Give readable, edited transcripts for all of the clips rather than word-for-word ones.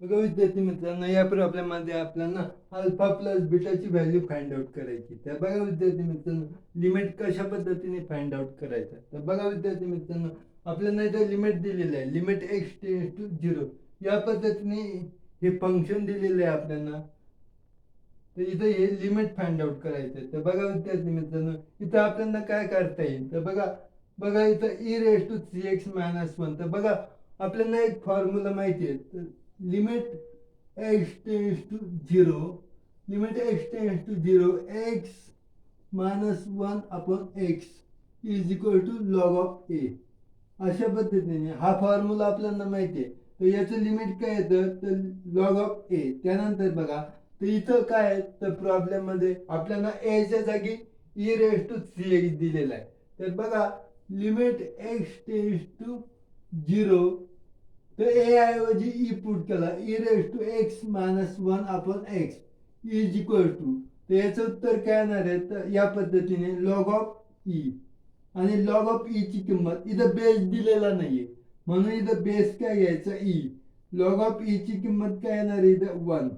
बघा विद्यार्थी मित्रांनो, या प्रॉब्लेम मध्ये आपल्याला अल्फा प्लस बीटाची व्हॅल्यू फाइंड आउट करायची. तर बघा विद्यार्थी मित्रांनो, लिमिट कशा पद्धतीने फाइंड आउट करायचं. तर बघा विद्यार्थी मित्रांनो, आपल्याला इथे लिमिट दिलेलं आहे, लिमिट x टेंड्स टू 0. या पद्धतीने हे फंक्शन दिलेलं आहे आपल्याला. तर इथे हे लिमिट फाइंड आउट करायचं. तर बघा विद्यार्थी मित्रांनो, इथं आपल्याला काय करता येईल. तर बघा बघा इथं e raise to 3x minus 1. तर बघा आपल्याला एक फॉर्म्युला माहिती आहे. Limit x tends to 0, limit x tends to 0 x minus 1 upon x is equal to log of a. अशा पद्धतीने हा फॉर्म्युला आपल्याला माहिती आहे. तर याचं लिमिट काय येतं, तर लॉग ऑफ a. त्यानंतर बघा, तर इथं काय आहे, तर प्रॉब्लेम मध्ये आपल्याला a च्या जागी e रेज टू 3x दिलेला आहे. तर बघा लिमिट x टेंड्स टू 0, तर a ऐवजी e पुट केला, e raise to x minus 1 upon x is equal to. तर याचं उत्तर काय येणार आहे, तर या पद्धतीने लॉग ऑफ e. आणि लॉग ऑफ e ची किंमत इथं बेस दिलेला नाहीये, म्हणून इथं बेस काय घ्यायचा e. लॉग ऑफ e ची किंमत काय येणार आहे, इथं 1.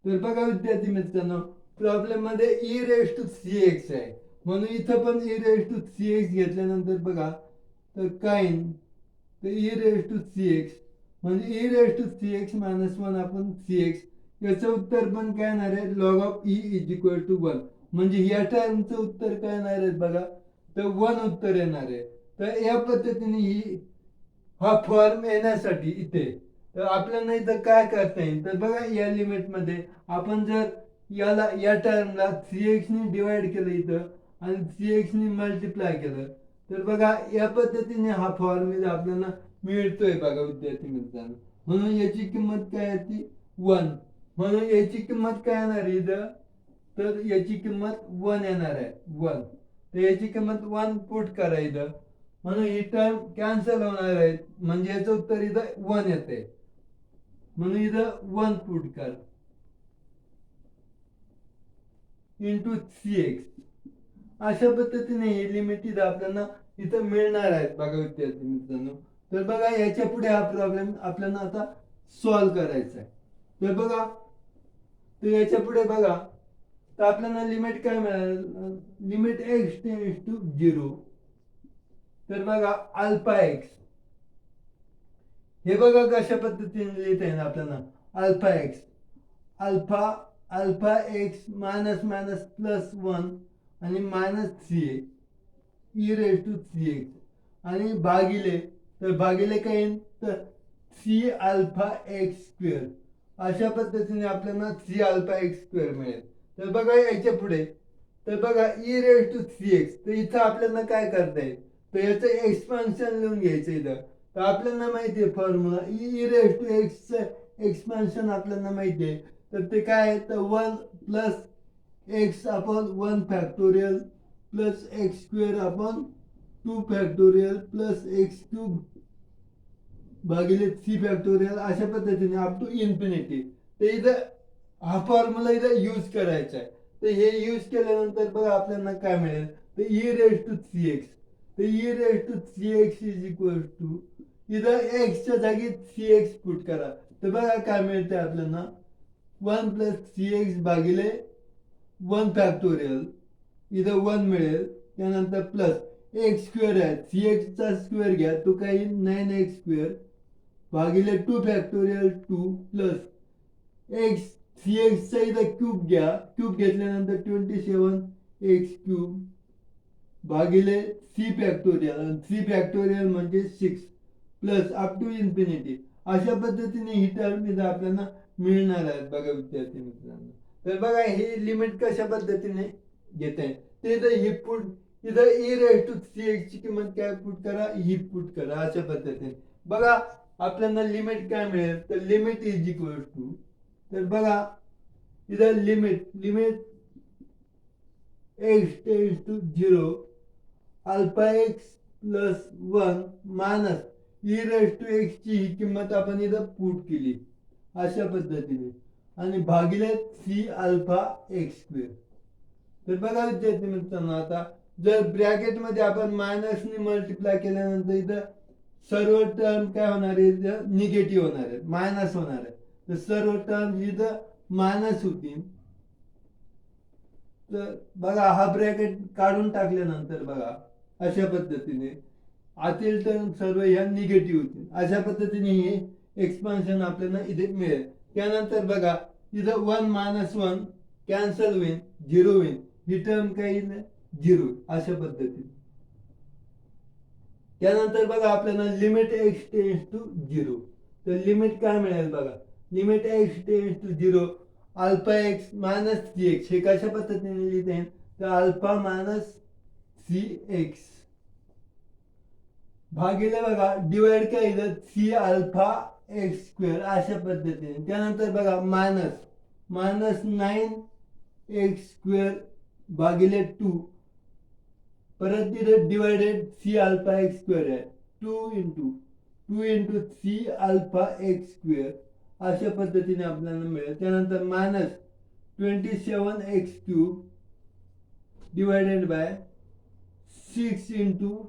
तर बघा विद्यार्थी मित्रांनो, प्रॉब्लेम मध्ये e रेज टू 3x आहे, म्हणून इथं पण e रेज टू 3x घेतल्यानंतर बघा, तर काइन तर e रेज टू 3x म्हणजे e raise to 3x minus 1 आपण 3x. याचं उत्तर पण काय येणार आहे, log of e is equal to 1. म्हणजे या टर्मचं उत्तर काय येणार आहे बघा, तर 1 उत्तर येणार आहे. तर या पद्धतीने हा फॉर्म येण्यासाठी इथे तर आपल्याला इथं काय करता येईल, तर बघा या लिमिट मध्ये आपण जर याला या टर्मला 3x ने डिवाइड केलं इथं आणि 3x ने मल्टिप्लाय केलं, तर बघा या पद्धतीने हा फॉर्म्युला आपल्याला मिळतोय. बघा विद्यार्थी मित्रांनो, म्हणून याची किंमत काय येते 1. म्हणून याची किंमत काय येणार इथं, तर याची किंमत 1 येणार आहे 1. तर याची किंमत 1 पुट करा इथं, म्हणून ही टर्म कॅन्सल होणार आहे. म्हणजे याचं उत्तर इथं 1 येते, म्हणून इथं 1 पुट कर इंटू 3x. अशा पद्धतीने ही लिमिट इथं आपल्याला इथं मिळणार आहेत. बघा विद्यार्थी मित्रांनो, तर बघा याच्या पुढे हा प्रॉब्लेम आपल्याला आता सॉल्व्ह करायचा आहे. तर बघा, तर याच्या पुढे बघा, तर आपल्याला लिमिट काय मिळाल, लिमिट x टेंड्स टू 0. तर बघा अल्फा एक्स, हे बघा कशा पद्धतीने लिहिता येईल आपल्याला. Alpha x, alpha alpha x minus minus plus 1 आणि minus 3 E raise to 3x आणि भागिले, तर भागिले काय येईल, तर 3 अल्फा एक्स स्क्वेअर. अशा पद्धतीने आपल्याला 3 अल्फा एक्स स्क्वेअर मिळेल. तर बघा याच्या पुढे, तर बघा ई रेज टू 3x. तर इथं आपल्याला काय करता येईल, तर याचं एक्सपान्शन लिहून घ्यायचं इथं. तर आपल्याला माहिती आहे फॉर्म्युला, ई रेज टू एक्सचं एक्सपान्शन आपल्याला माहिती आहे. तर ते काय आहे, तर 1 plus x upon 1 factorial plus x square upon 2 factorial plus x cube भागिले 3 फॅक्टोरियल. अशा पद्धतीने अप टू इन्फिनिटी. तर इथं हा फॉर्म्युला इथं यूज करायचा आहे. तर हे यूज केल्यानंतर बघा आपल्याला काय मिळेल, तर ई रेज टू 3x. तर e raise to 3x is equal to, इथं एक्सच्या जागी 3x पुट करा. तर बघा काय मिळते आपल्याला, 1 प्लस 3x भागिले 1 फॅक्टोरियल, इथं 1 मिळेल. त्यानंतर प्लस एक्स स्क्वेअर आहे, 3x चा स्क्वेअर घ्या, तो काही 9x स्क्वेअर भागिले 2 फॅक्टोरियल 2 प्लस एक्स 3x चा इथं क्यूब घ्या, क्यूब घेतल्यानंतर 27x क्यूब भागिले 3 फॅक्टोरियल, 3 फॅक्टोरियल म्हणजे 6 प्लस अप टू इन्फिनिटी. अशा पद्धतीने ही टर्म इथं आपल्याला मिळणार आहेत. बघा विद्यार्थी मित्रांनो, तर बघा ही लिमिट कशा पद्धतीने घेत आहे, ते इथं ही पुट, इथं ई रेज टू 3x ची किंमत काय पुट करा, ही पुट करा. अशा पद्धतीने बघा आपल्याला लिमिट काय मिळेल, तर लिमिट इज इक्वल टू, तर बघा इथं limit x tends to 0 alpha x plus 1 minus e raise to x ची ही किंमत आपण इथं पुट केली अशा पद्धतीने आणि भागिले 3 अल्फा एक्स स्क्वेअर. तर बघा विद्यार्थी मित्रांनो, आता जर ब्रॅकेट मध्ये आपण मायनस ने मल्टिप्लाय केल्यानंतर इथं सर्व टर्म काय होणार आहे, निगेटिव्ह होणार आहे, मायनस होणार आहे. तर सर्व टर्म इथं मायनस होतील. तर बघा हा ब्रॅकेट काढून टाकल्यानंतर बघा अशा पद्धतीने आतील टर्म सर्व ह्या निगेटिव्ह होतील. अशा पद्धतीने हे एक्सपान्शन आपल्याला इथे मिळेल. त्यानंतर बघा इथं 1 - 1 कॅन्सल होईल, 0 होईल. ही टर्म काही नाही, 0 अशा पद्धतीने. त्यानंतर बघा आपल्याला लिमिट x टेन्स टू 0. तर लिमिट काय मिळेल बघा, limit x tends to 0 alpha x minus c x. हे कशा पद्धतीने लिहिता येईल, तर अल्फा मायनस सी एक्स भागिले बघा डिवाइड काय येईल सी अल्फा एक्स स्क्वेअर अशा पद्धतीने. त्यानंतर बघा मायनस 9 एक्स स्क्वेअर भागिले 2 परत तिथे divided c alpha x square आहे 2 into c alpha x square अशा पद्धतीने आपल्याला मिळेल. त्यानंतर minus 27 x cube divided by 6 into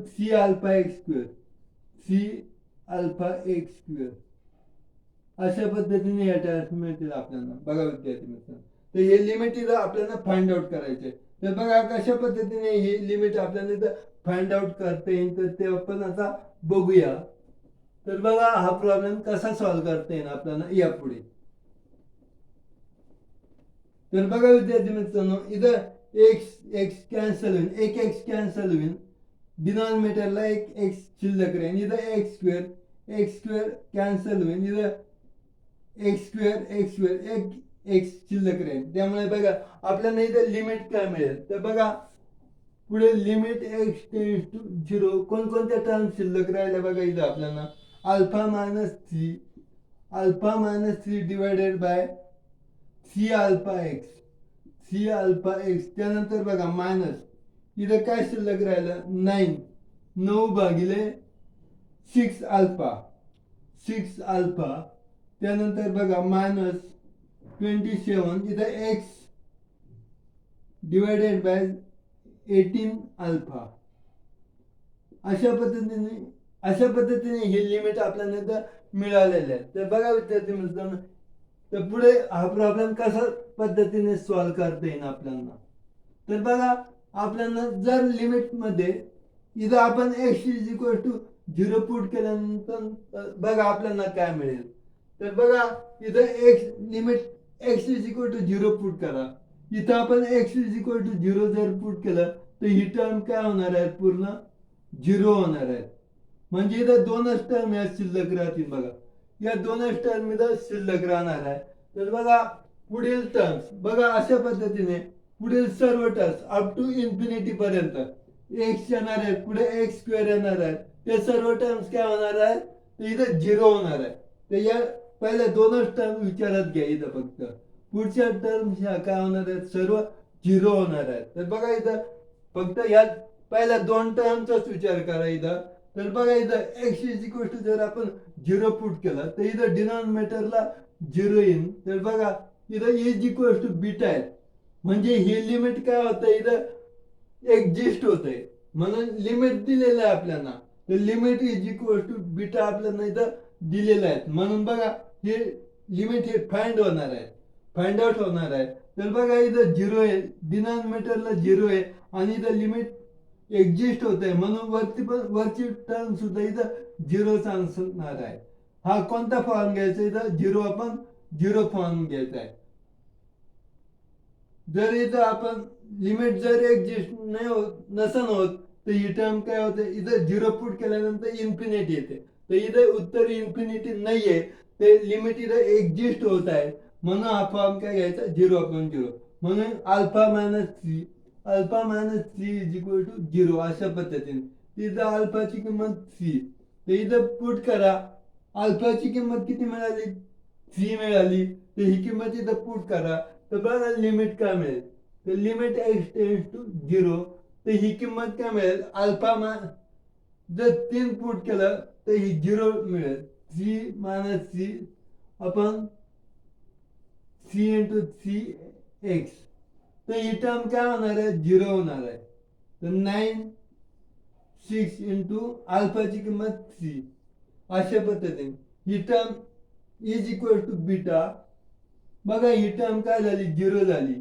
c alpha x square अशा पद्धतीने या टर्म्स मिळतील आपल्याला. बघा विद्यार्थी मित्रांनो, तर हे लिमिट इथं आपल्याला फाइंड आउट करायचे. तर बघा कशा पद्धतीने ही लिमिट आपल्याला इथं फाइंड आउट करता येईल, तर ते आपण आता बघूया. तर बघा हा प्रॉब्लेम कसा सॉल्व्ह करता येईल आपल्याला यापुढे. तर बघा विद्यार्थी मित्रांनो, इथं एक्स कॅन्सल होईल, एक एक्स कॅन्सल होईल, डिनॉमिनेटरला एक एक्स शिल्लक राहील. इथं एक्स स्क्वेअर कॅन्सल होईल, इथं एक्स स्क्वेअर एक एक्स शिल्लक राहील. त्यामुळे बघा आपल्याला इथं लिमिट काय मिळेल, तर बघा पुढे लिमिट एक्स टेन्स टू 0 कोणकोणत्या टर्म शिल्लक राहिल्या बघा इथं आपल्याला alpha minus 3 divided by c alpha x. त्यानंतर बघा मायनस इथं काय शिल्लक राहिलं 9 भागिले 6 अल्फा. त्यानंतर बघा मायनस 27 इथं एक्स डिवाइडेड बाय 18 अल्फा. अशा पद्धतीने हे लिमिट आपल्याला इथं मिळालेले आहे. तर बघा विद्यार्थी मित्रांनो, तर पुढे हा प्रॉब्लेम कशा पद्धतीने सॉल्व्ह करता येईल आपल्याला. तर बघा आपल्याला जर लिमिट मध्ये इथं आपण x is equal to 0 put केल्यानंतर बघा आपल्याला काय मिळेल. तर बघा इथं limit x is equal to 0 put करा. इथं आपण x इज इक्वल टू 0 जर पुट केलं तर ही टर्म काय होणार आहे, पूर्ण 0 होणार आहे. म्हणजे इथं दोनच टर्म या शिल्लक राहतील. बघा या दोनच टर्म इथं शिल्लक राहणार आहे. तर बघा पुढील टर्म्स बघा अशा पद्धतीने पुढील सर्व टर्म्स अप टू इन्फिनिटी पर्यंत एक्स येणार आहे, पुढे एक्स स्क्वेअर येणार आहे. ते सर्व टर्म्स काय होणार आहे, तर इथं 0 होणार आहे. तर या पहिल्या दोनच टर्म विचारात घ्या. इथं फक्त पुढच्या टर्म्स ह्या काय होणार आहेत, सर्व 0 होणार आहेत. तर बघा इथं फक्त या पहिल्या दोन टर्मचाच विचार करा इथं. तर बघा इथं एक्स इज इक्वल टू जर आपण 0 पुट केलं तर इथं डिनॉमिनेटरला 0 येईल. तर बघा इथं इज इक्वल टू बीटा आहे, म्हणजे हे लिमिट काय होतं इथं एक्झिस्ट होतंय. म्हणून लिमिट दिलेलं आहे आपल्याला. तर limit is equal to beta आपल्याला इथं दिलेलं आहे. म्हणून बघा हे लिमिट हे फाइंड आउट होणार आहे. तर बघा इथं 0 आहे, डिनॉमिनेटरला 0 आहे आणि इथं लिमिट एक्झिस्ट होत आहे. म्हणून वरची टर्म सुद्धा इथं 0 असणार आहे. हा कोणता फॉर्म घ्यायचा, इथं 0 आपण 0 फॉर्म घ्यायचा आहे. जर इथं आपण लिमिट जर एक्झिस्ट नसन होत तर ही टर्म काय होते, इथं 0 पुट केल्यानंतर इन्फिनिटी येते. तर इथं उत्तर इन्फिनिटी नाहीये, ते लिमिट इथं एक्झिस्ट होत आहे. म्हणून हा फॉर्म काय घ्यायचा 0/0. म्हणून alpha minus 3 is equal to 0 अशा पद्धतीने. इथं अल्फाची किंमत 3, तर इथं पुट करा. अल्फाची किंमत किती मिळाली, 3 मिळाली. तर ही किंमत इथं पुट करा. तर बघा लिमिट काय मिळेल, तर लिमिट एक्स टेन्स टू 0. तर ही किंमत काय मिळेल, अल्फा जर 3 पुट केलं तर ही 0 मिळेल. 3 - 3 आपण 3 इंटू 3 एक्स. तर ही टर्म काय होणार आहे, 0 होणार आहे. तर 6 इंटू अल्फाची किंमत 3 अशा पद्धतीने ही term is equal to beta, बघा ही टर्म काय झाली, 0 झाली.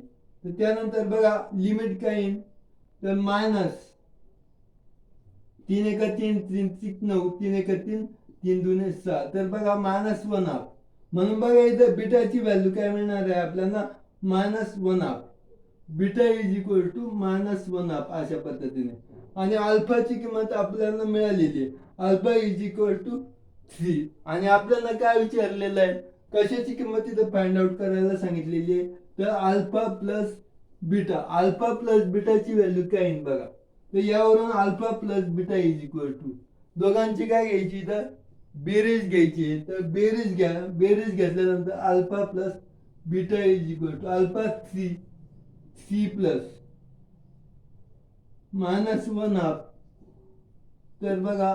तर त्यानंतर बघा लिमिट काय येईल, तर मायनस 3 एका 3, 3 6 9, 3 एका 3, 3 दुने 6. तर बघा मायनस 1 हाफ. म्हणून बघा इथं बीटाची व्हॅल्यू काय मिळणार आहे आपल्याला, minus 1 half. Beta is equal to minus 1 half अशा पद्धतीने. आणि अल्फाची किंमत आपल्याला मिळालेली आहे, अल्फा इज इक्वल टू 3. आणि आपल्याला काय विचारलेलं आहे, कशाची किंमत इथं फाइंड आउट करायला सांगितलेली आहे, तर alpha plus beta. Alpha plus बीटाची व्हॅल्यू काय येईल बघा, तर यावरून alpha plus beta is equal to, दोघांची काय घ्यायची, तर बेरीज घ्यायची. तर बेरीज घ्या, बेरीज घेतल्यानंतर alpha plus beta is equal to alpha 3 plus minus 1 half. तर बघा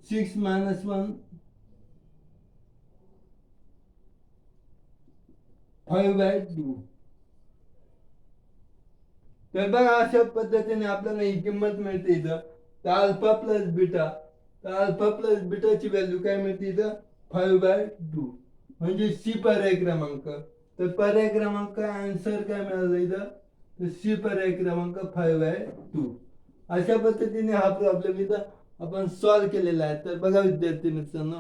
6 मायनस 1 5/2. तर बघा अशा पद्धतीने आपल्याला ही किंमत मिळते इथं. तर अल्फा प्लस बीटा, तर अल्फा प्लस बीटाची व्हॅल्यू काय मिळते इथं, 5/2. म्हणजे सी पर्याय क्रमांक. तर पर्याय क्रमांक आन्सर काय मिळालं इथं, तर सी पर्याय क्रमांक 5/2. अशा पद्धतीने हा प्रॉब्लेम इथं आपण सॉल्व्ह केलेला आहे. तर बघा विद्यार्थी मित्रांनो,